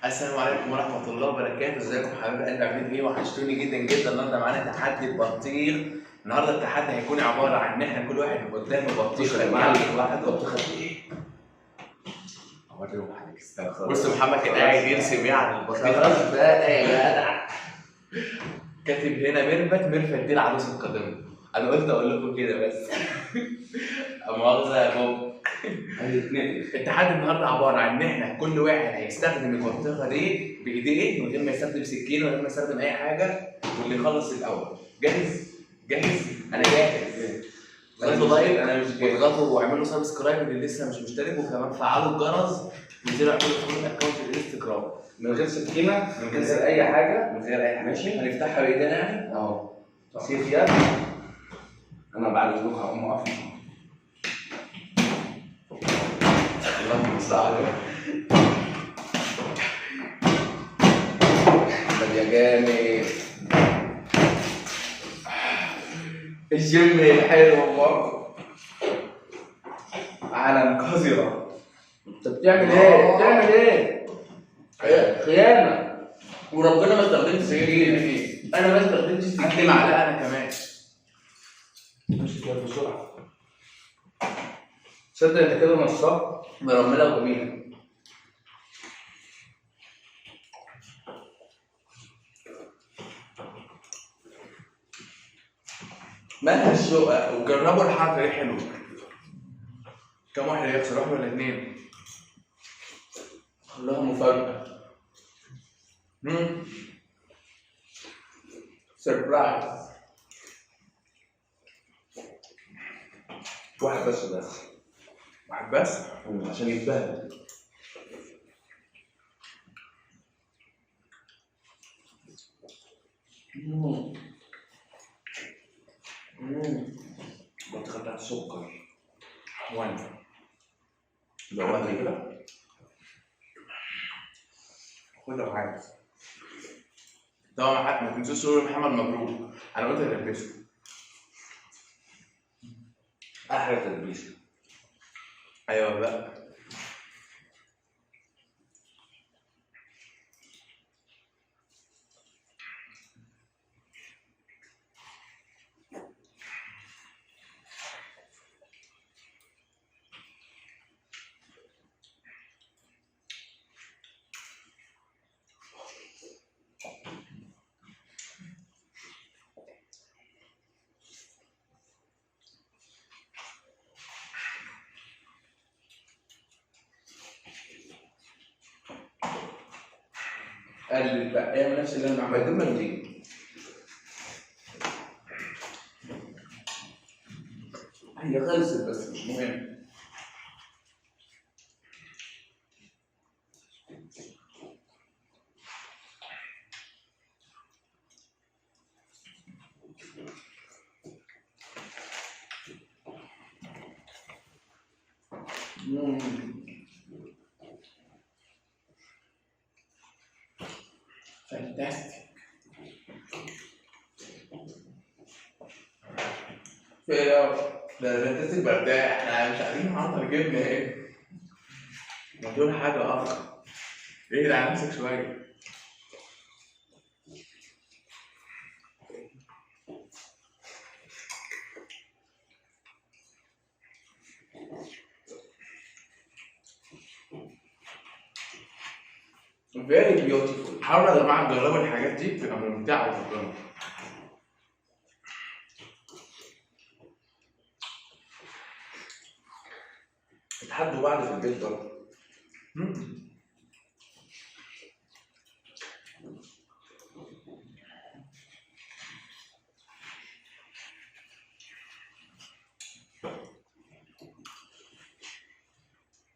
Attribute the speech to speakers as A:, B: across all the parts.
A: السلام عليكم ورحمة الله وبركاته، ازيكم حبايب قلبي؟ عاملين ايه؟ وحشتوني جدا جدا. النهارده معانا تحدي البطيخ. النهارده التحدي هيكون عبارة عن ان احنا كل واحد قدامه بطيخ يعمل واحد بطيخ قد ايه؟
B: اوريهم حاجه. استنى
A: بص محمد كان قاعد يرسم يعني البطيخ.
B: خلاص بقى يا جدع.
A: كاتب هنا ميرفت دي العروس القادمة. انا قلت اقول لكم كده بس. مؤاخذة يا بابا. التحدي النهارده عباره عن ان احنا كل واحد هيستخدم البطيخه دي بايديه من غير ما يستخدم سكينه ولا ما يستخدم اي حاجه، واللي يخلص الاول. جاهز؟ جاهز؟ انا جاهز. اضغطوا لايك، انا مش جاهز. واضغطوا واعملوا سبسكرايب اللي لسه مش مشترك، وكمان فعلوا الجرس وانزلوا اعملوا فولو اكونت الانستجرام.
B: من غير سكينه،
A: من غير اي حاجه، من غير اي حاجه.
B: ماشي.
A: هنفتحها بايدينا يعني؟
B: اهو
A: سيف يد.
B: انا بعد اذنك هقوم اقف.
A: اللهم المستعان.
B: يا جامد.
A: الجيم حلو والله. عالم قذرة.
B: انت بتعمل ايه؟ بتعمل ايه؟ خيانه.
A: وربنا ما استخدمتش سكين فيه. انا ما استخدمتش سكين معلقه انا كمان.
B: ماشي كده بسرعه. تصدق انت كده نصاب؟
A: مرمله وجميله. مالها الشقه؟ وجربوا الحرف ايه حلو. كم واحد هيخسر؟ واحد ولا اتنين؟ خلاها مفاجأة. سربرايز.
B: واحد بس.
A: واحد بس؟
B: عشان يتبهدل.
A: البطيخة بتاعت سكر. وانا لو واحدة كده خدها وعايز. طبعا ما تنسوش تقولوا محمد مبروك. انا قلت البسه.
B: احلى تلبيسه.
A: ايوه بقى. قلل بقى، اعمل نفس اللي انا بعمله.
B: ما دي
A: هي خلصت بس مش مهم. فانتاستيك. في ايه؟ ده فانتاستيك برتاح. احنا مش عارفين النهارده جبنا ايه. ما تقول حاجه اخر. ايه على نفسك شويه. very beautiful. حاولوا يا جماعه تجربوا الحاجات دي، بتبقى ممتعه وفكرة.
B: اتحدوا بعض في البيت برضه.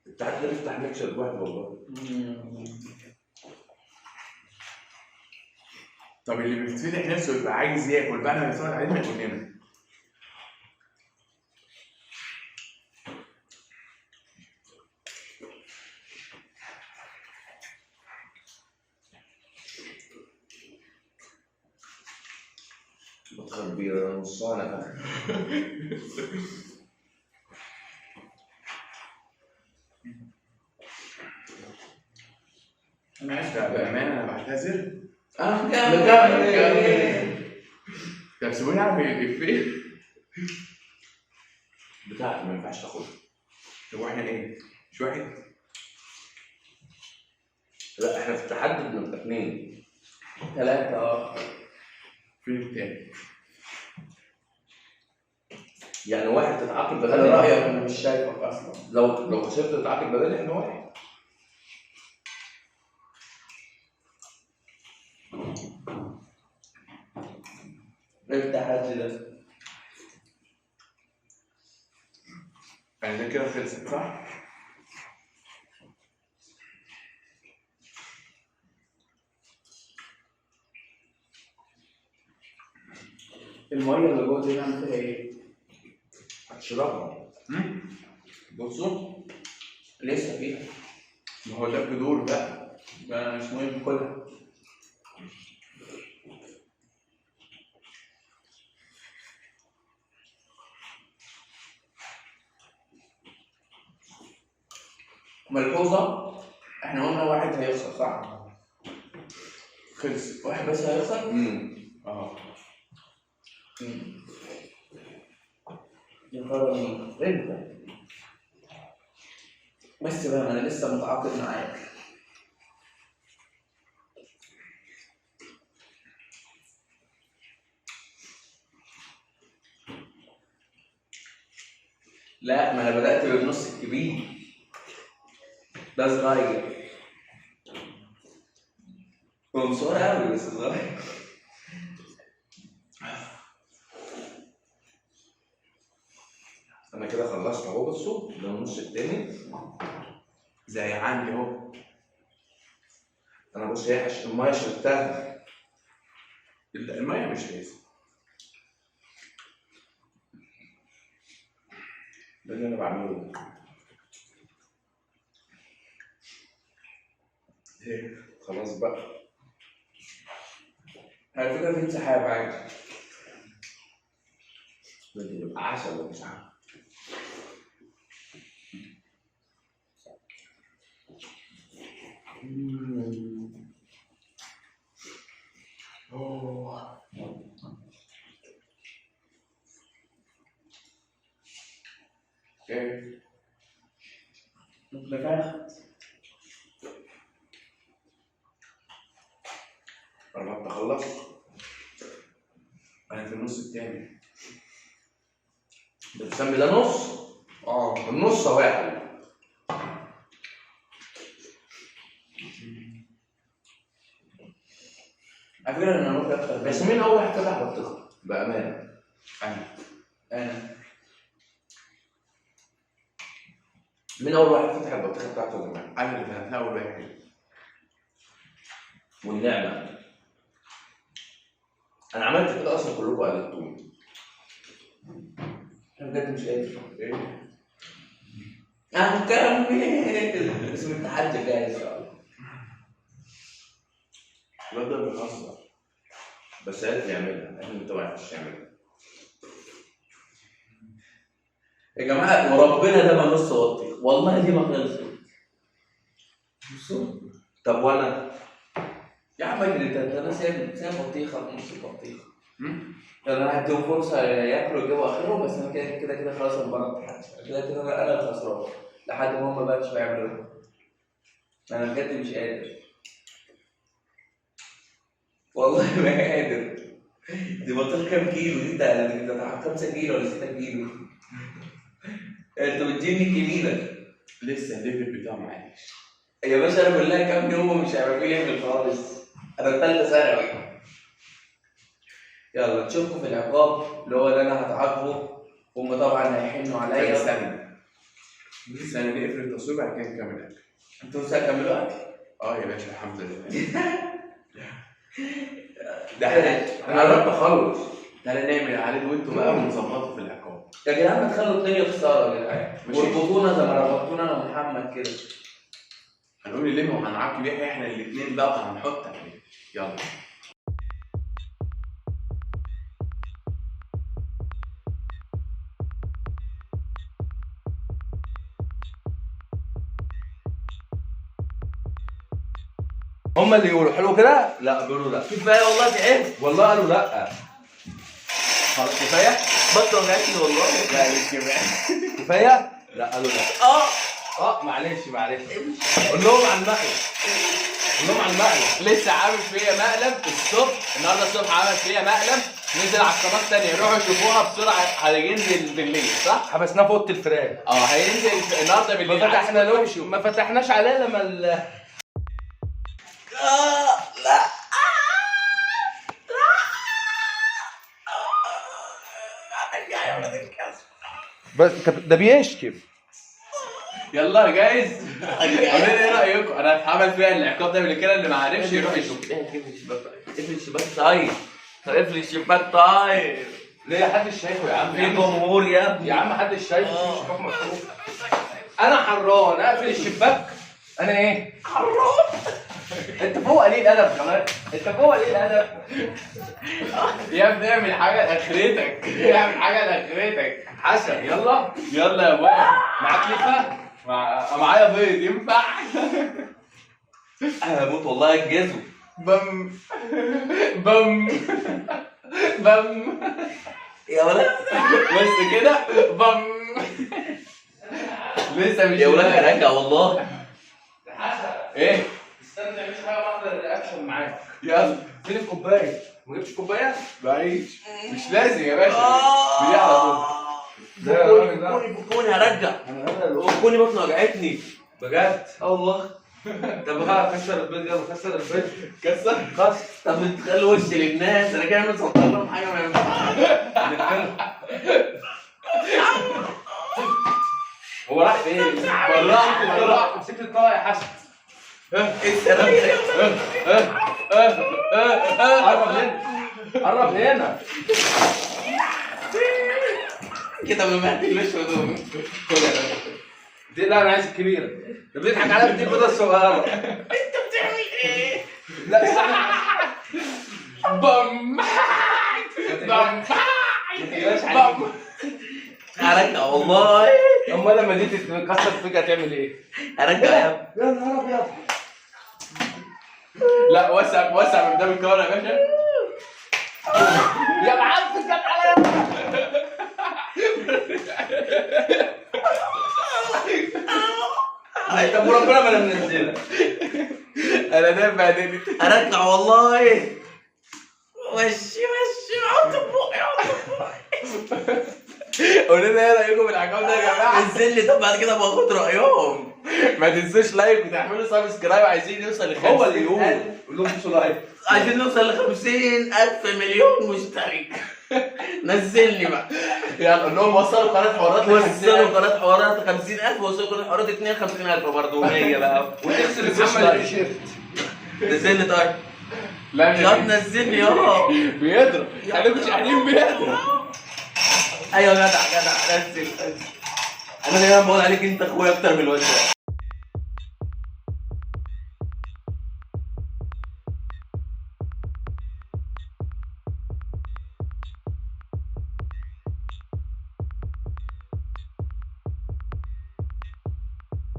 B: التحدي ده بيفتح ميكسر واحد والله.
A: طب اللي بيفتح نفسه يبقى عايز ياكل بعد ما يتفرج علينا يقول لنا.
B: بطيخة كبيرة نصها انا.
A: انا عايز لا بامانه انا بعتذر.
B: مكمل.
A: طب سيبوني اعمل الافيه.
B: بتاعتي ما ينفعش تاخدها.
A: طب واحنا ايه؟ مش واحد؟
B: لا احنا في التحدي بنبقى 2.
C: 3
A: فين التاني؟
B: يعني واحد تتعاقب
C: على
B: بدل
C: رأيك أنا مش شايفك أصلا.
B: لو خسرت تتعاقب بدل احنا واحد.
C: إيه التحدي ده؟
A: يعني ده كده خلصت صح؟
C: المية اللي جوه دي نعمل فيها إيه؟
B: هتشربها.
C: بصوا لسه فيها.
A: ما هو ده بدور بقى.
C: ما مش مهم كلها. ملحوظة احنا قلنا واحد هيخسر صح؟
A: خلص.
C: واحد بس هيخسر؟
A: اه
C: يا ترى مين؟ انت بس بقى انا لسه متعاقد معاك. لا ما انا بدأت بالنص الكبير ده صغير عنصر قوي بس صغير.
B: انا كده خلصت اهو. بصوا ده النص التاني.
A: زي عندي اهو.
B: انا بص هي الميه شربتها.
A: المية مش لازم.
B: ده اللي انا بعمله. خلاص بقى.
C: على فكرة في انسحاب عادي.
B: ده بيبقى عسل ولا مش عارف.
A: اوه ايه؟
C: نفخت.
B: قربت اخلص.
A: انا في النص التاني.
B: ده بتسمي ده نص؟ النص واحد.
C: على فكرة انا ممكن اكتر
B: بس مين اول واحد فتح بطيخه؟ بامانه.
C: انا
B: مين اول واحد فتح البطيخه بتاعته يا جماعه؟
A: انا اللي فتحتها اول واحد.
B: والنعمه. انا عملت كده اصلا كلكم قلدتوني.
C: انا بجد مش قادر.
A: ايه؟
C: انا مكمل. اسم التحدي جاي ان شاء الله.
A: الواد ده بيهزر.
B: بس عرف يعملها. احنا انت ما عرفتش تعملها.
C: يا جماعة وربنا ده ما نص بطيخ والله دي ما خلصت. بصوا
B: طب وانا؟
C: يا عم اجري انت انا سايب بطيخة في نص البطيخة. انا هديهم فرصة ياكلوا يجيبوا اخرهم بس انا كده خلاص انا بره التحدي. كده انا الخسران لحد ما هم بقى مش هيعملوا. انا بجد مش قادر. والله ما قادر. دي بطيخ كام كيلو دي؟ ده 5 كيلو ولا 6 كيلو. انت بتجيبني كبيرة.
A: لسه الليفل بتاعه معلش.
C: يا باشا انا كلها كام يوم مش هيعملوا لي يعمل خالص. انا في ثالثه ثانوي. يلا نشوفكم في العقاب اللي هو اللي انا هتعاقبه. هم طبعا هيحنوا عليا.
A: ثانية نقفل التصوير بعد كده نكمل اكل.
C: انتوا لسه هتكملوا اكل؟
A: اه يا باشا الحمد لله.
C: ده
B: انا قربت اخلص.
A: تعالى نعمل عليه دويتو بقى ونظبطه في العقاب.
C: يا جدعان ما تخلوا الدنيا خساره يا جدعان.
A: ماشي.
C: واربطونا زي ما ربطونا انا ومحمد كده.
A: هنقول اللي وهنعاقب بيها احنا الاثنين بقى وهنحط عليه. يلا.
B: هم هم اللي يقولوا حلو كده؟ لا بيقولوا لا.
C: كفايه والله تعبت.
B: والله قالوا لا.
A: خلاص كفايه؟
C: بطل وجعتني والله.
A: لا مش كفايه.
B: كفايه؟ لا قالوا لا. معلش قول لهم على المقلب. قول لهم على المقلب.
A: لسه عامل فيا مقلب الصبح، النهارده الصبح عمل فيا مقلب، نزل على القناه الثانيه، روحوا شوفوها بسرعه. هينزل بالليل صح؟
B: حبسناه في اوضه الفراخ.
A: هينزل النهارده بالليل.
B: ما فتحناش عليه لما
C: لا
B: بس ده بيشتم.
A: يلا جايز. قولوا لي ايه رايكم؟ انا اتعمل فيها العقاب ده قبل كده، اللي ما عرفش يروح يشوف.
C: اقفل الشباك طيب. اقفل الشباك طيب.
B: ليه محدش شايفه يا عم؟
C: في جمهور يا ابني.
B: يا عم محدش شايفه، في الشباك مفتوح. انا حران اقفل الشباك. انا ايه؟ حران. انت فوق قليل ادب كمان. انت فوق قليل ادب.
A: يا ابني اعمل حاجه لاخرتك. اعمل حاجه لاخرتك.
B: حسن يلا.
A: يلا يا ابويا.
B: معاك لفه؟
A: معايا بيض ينفع؟
C: انا هموت والله انجزه.
A: بم بم بم.
C: يا ولد
A: بس كده بم. لسه مش
C: يا ولد هرجع والله.
A: ايه؟
B: استنى مش حاجه واحده الرياكشن معاك.
A: يلا.
B: فين الكوبايه؟ ما جبتش كوبايه؟
A: بعيش. مش لازم يا باشا. دي على طول.
C: فكوني هرجع. فكوني بطني وجعتني.
B: بجد؟
C: والله.
B: طب كسر البيض يلا كسر البيض.
A: كسر.
C: طب تخلي وشي للناس، انا كده مصدر لهم حاجه ما ينفعش.
B: هو راح فين؟
A: بالراحه.
B: مسكت الطاقه يا حسن. قرب هنا. قرب هنا.
C: كده ما بهدلوش هدومي.
B: لا انا عايز الكبيره. ده بيضحك عليا بدي البيضه الصغيره.
C: انت بتعمل ايه؟
B: لا استنى.
A: بم بم بم.
C: هرجع والله.
B: امال لما دي تتكسر فيك هتعمل ايه؟
C: هرجع يا ابني.
B: يا نهار ابيض.
A: لا وسع من قدام الكاميرا يا باشا. يا معفن جت عليا.
B: طب وربنا ما انا منزلها.
A: انا نايم بعدين.
C: هرجع والله. وشي حط بقي
A: قولوا لنا ايه رايكم في العقاب ده يا جماعه؟
C: نزل لي. طب بعد كده باخد رايهم.
A: ما تنسوش لايك وتعملوا سبسكرايب. عايزين نوصل ل 50,000.
B: هو اللي يقول. قول لهم بصوا لايك.
C: عايزين نوصل ل 50,000 مليون مشترك. نزلني بقى.
A: يلا قول لهم وصلوا قناه حوارات
C: وصلوا قناه حوارات 50,000 وصلوا قناه حوارات 52,000 برضه 100 بقى.
B: وتغسل محمد التيشيرت.
C: نزلني طيب.
A: لا
C: يا نزلني يابا.
A: بيضرب. خليكم شاهدين بيضرب.
C: ايوه جدع نزل. انا دايما بقول عليك انت اخويا اكتر من الواد ده.